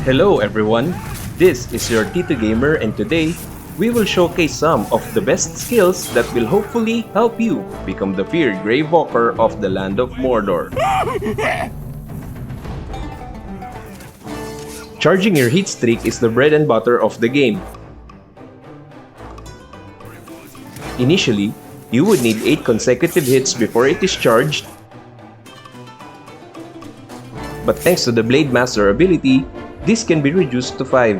Hello everyone, this is your Tito Gamer and today we will showcase some of the best skills that will hopefully help you become the feared Gravewalker of the land of Mordor. Charging your hit streak is the bread and butter of the game. Initially, you would need 8 consecutive hits before it is charged, but thanks to the Blade Master ability, this can be reduced to 5.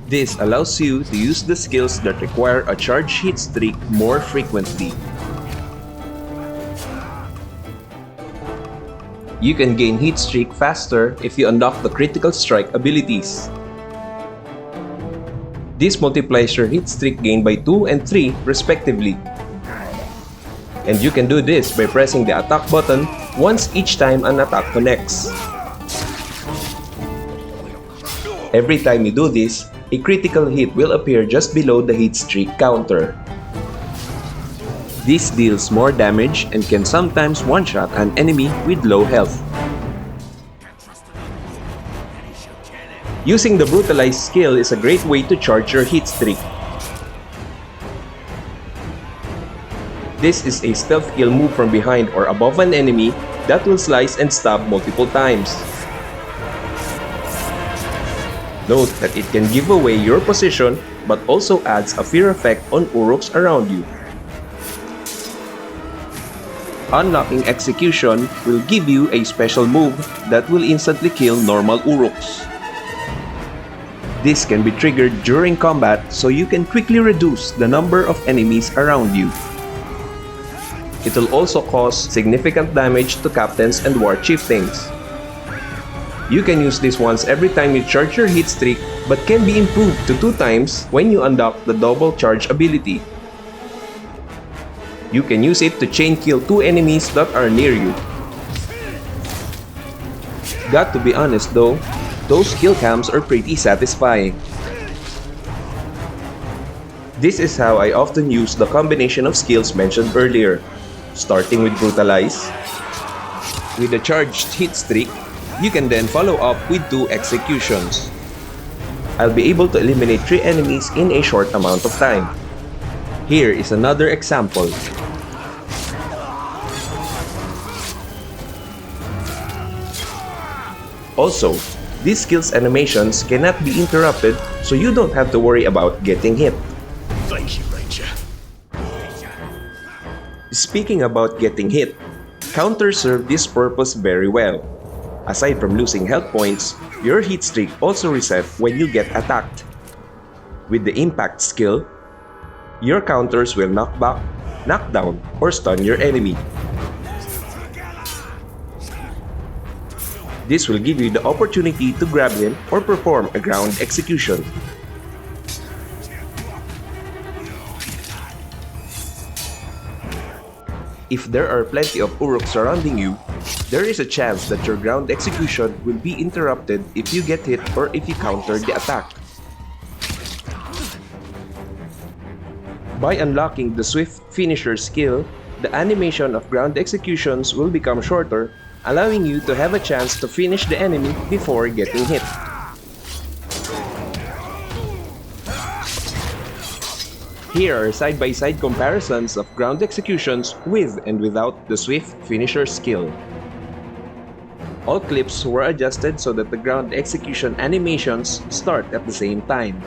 This allows you to use the skills that require a charged hit streak more frequently. You can gain hit streak faster if you unlock the critical strike abilities. This multiplies your hit streak gain by 2 and 3 respectively. And you can do this by pressing the attack button once each time an attack connects. Every time you do this, a critical hit will appear just below the hit streak counter. This deals more damage and can sometimes one-shot an enemy with low health. Using the Brutalize skill is a great way to charge your hit streak. This is a stealth kill move from behind or above an enemy that will slice and stab multiple times. Note that it can give away your position but also adds a fear effect on Uruks around you. Unlocking Execution will give you a special move that will instantly kill normal Uruks. This can be triggered during combat so you can quickly reduce the number of enemies around you. It will also cause significant damage to captains and war chieftains. You can use this once every time you charge your hit streak, but can be improved to 2 times when you unlock the double charge ability. You can use it to chain kill 2 enemies that are near you. Got to be honest though, those kill cams are pretty satisfying. This is how I often use the combination of skills mentioned earlier. Starting with Brutalize. With a charged hit streak, you can then follow up with 2 executions. I'll be able to eliminate 3 enemies in a short amount of time. Here is another example. Also, these skills animations cannot be interrupted so you don't have to worry about getting hit. Thank you, Ranger. Speaking about getting hit, counters serve this purpose very well. Aside from losing health points, your hit streak also resets when you get attacked. With the impact skill, your counters will knock back, knock down, or stun your enemy. This will give you the opportunity to grab him or perform a ground execution. If there are plenty of Uruk surrounding you, there is a chance that your ground execution will be interrupted if you get hit or if you counter the attack. By unlocking the Swift Finisher skill, the animation of ground executions will become shorter, allowing you to have a chance to finish the enemy before getting hit. Here are side-by-side comparisons of ground executions with and without the Swift Finisher skill. All clips were adjusted so that the ground execution animations start at the same time.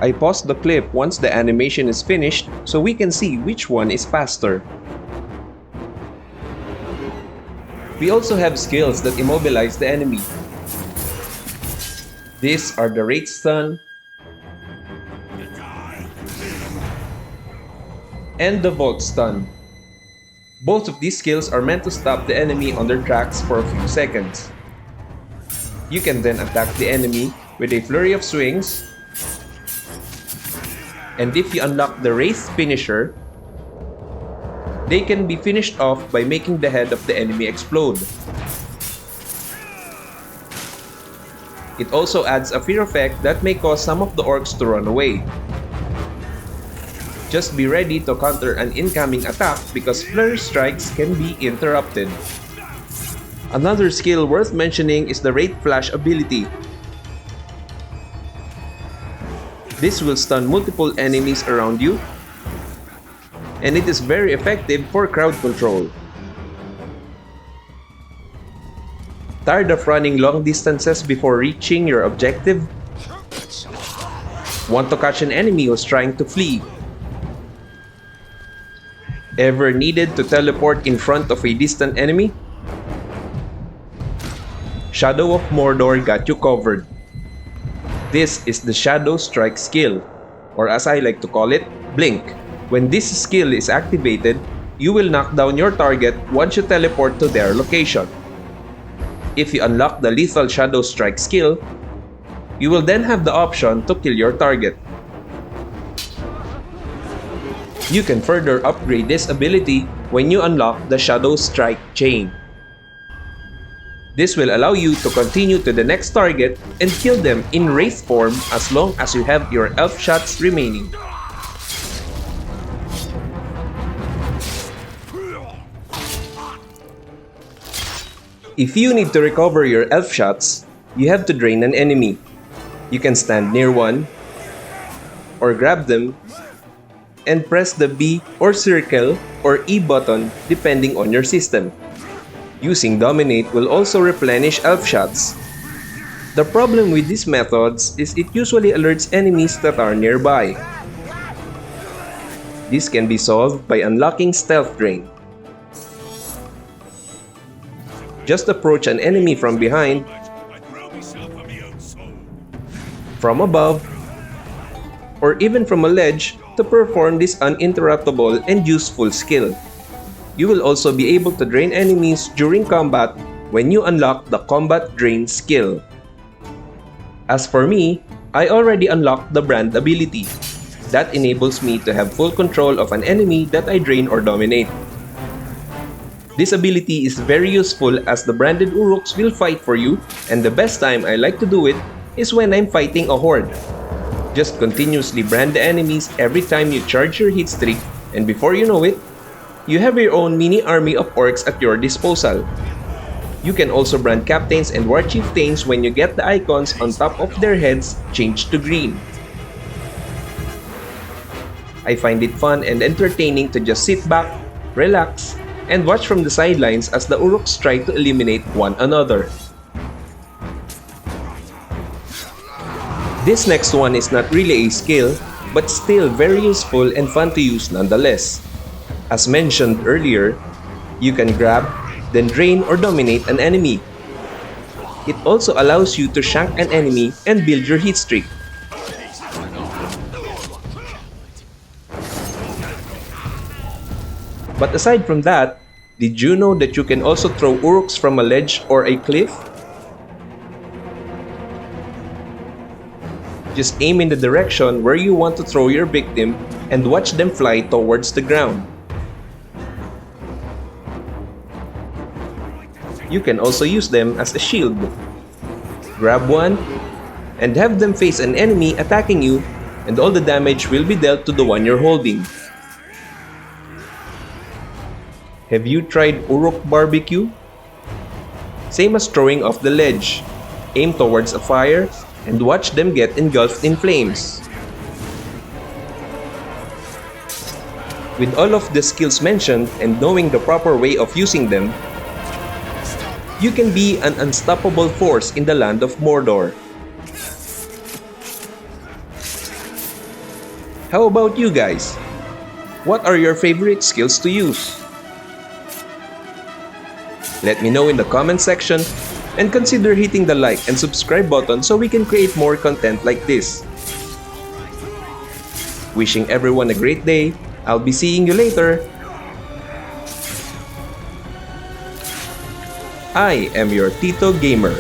I paused the clip once the animation is finished so we can see which one is faster. We also have skills that immobilize the enemy. These are the Wraith Stun and the Volt Stun. Both of these skills are meant to stop the enemy on their tracks for a few seconds. You can then attack the enemy with a flurry of swings, and if you unlock the Wraith Finisher, they can be finished off by making the head of the enemy explode. It also adds a fear effect that may cause some of the orcs to run away. Just be ready to counter an incoming attack because flurry strikes can be interrupted. Another skill worth mentioning is the Wraith Flash ability. This will stun multiple enemies around you, and it is very effective for crowd control. Tired of running long distances before reaching your objective? Want to catch an enemy who's trying to flee? Ever needed to teleport in front of a distant enemy? Shadow of Mordor got you covered. This is the Shadow Strike skill, or as I like to call it, Blink. When this skill is activated, you will knock down your target once you teleport to their location. If you unlock the Lethal Shadow Strike skill, you will then have the option to kill your target. You can further upgrade this ability when you unlock the Shadow Strike chain. This will allow you to continue to the next target and kill them in Wraith form as long as you have your elf shots remaining. If you need to recover your elf shots, you have to drain an enemy. You can stand near one, or grab them, and press the B or circle or E button depending on your system. Using Dominate will also replenish elf shots. The problem with these methods is it usually alerts enemies that are nearby. This can be solved by unlocking Stealth Drain. Just approach an enemy from behind, from above, or even from a ledge to perform this uninterruptible and useful skill. You will also be able to drain enemies during combat when you unlock the Combat Drain skill. As for me, I already unlocked the Brand ability. That enables me to have full control of an enemy that I drain or dominate. This ability is very useful as the branded Uruks will fight for you, and the best time I like to do it is when I'm fighting a horde. Just continuously brand the enemies every time you charge your hit streak, and before you know it, you have your own mini army of orcs at your disposal. You can also brand captains and war chieftains when you get the icons on top of their heads changed to green. I find it fun and entertaining to just sit back, relax, and watch from the sidelines as the Uruks try to eliminate one another. This next one is not really a skill, but still very useful and fun to use nonetheless. As mentioned earlier, you can grab, then drain or dominate an enemy. It also allows you to shank an enemy and build your hit streak. But aside from that, did you know that you can also throw Uruks from a ledge or a cliff? Just aim in the direction where you want to throw your victim and watch them fly towards the ground. You can also use them as a shield. Grab one and have them face an enemy attacking you, and all the damage will be dealt to the one you're holding. Have you tried Uruk BBQ? Same as throwing off the ledge. Aim towards a fire and watch them get engulfed in flames. With all of the skills mentioned and knowing the proper way of using them, you can be an unstoppable force in the land of Mordor. How about you guys? What are your favorite skills to use? Let me know in the comment section, and consider hitting the like and subscribe button so we can create more content like this. Wishing everyone a great day. I'll be seeing you later. I am your Tito Gamer.